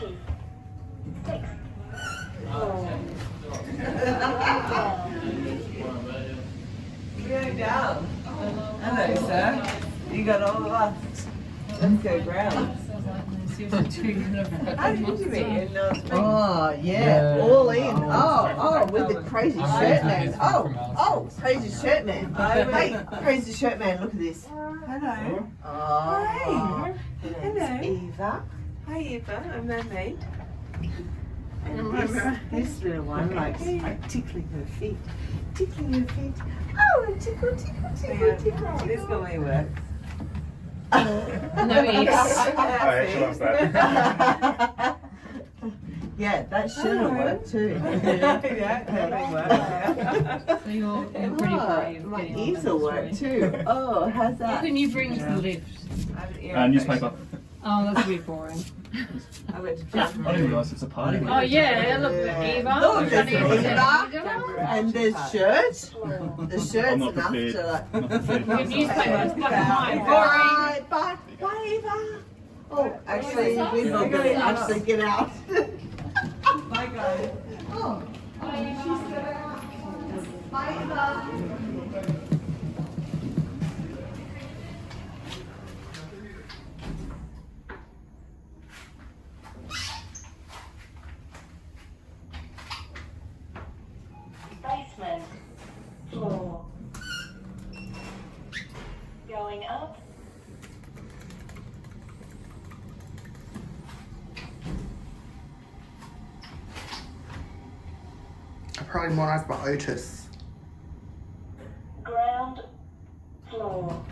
6. Going down. Hello, sir. You got all of us. Let's go ground. How did you meet? Oh, yeah, all in. Oh, with the crazy shirt man. Oh, crazy shirt man. Hey, crazy shirt man, look at this. Hello. Oh, hi. Hello. Eva. Hi, Eva. I'm Mermaid. And this little one likes tickling her feet. Tickling her feet. Oh, tickle, tickle, tickle, tickle. This normally works. No ease. I actually loves that. Yeah, that should have worked too. Yeah, definitely worked. So you're pretty brave. My ears will work too. Oh, how's that? What can you bring to the lift? Newspaper. Oh, that's a bit boring. I went to I didn't realise it's a party. Oh yeah, look at Eva. Look, there's Eva. Eva, and there's shirts. The shirt's I'm not enough prepared. to like. Not prepared. Your newspapers, black and white. Alright, bye. Bye, Eva. Oh, actually, we're not going to actually get out. Bye, guys. Oh, she's got out. Bye, Eva. Basement. 4. Going up. Probably more nice about Otis. Ground floor.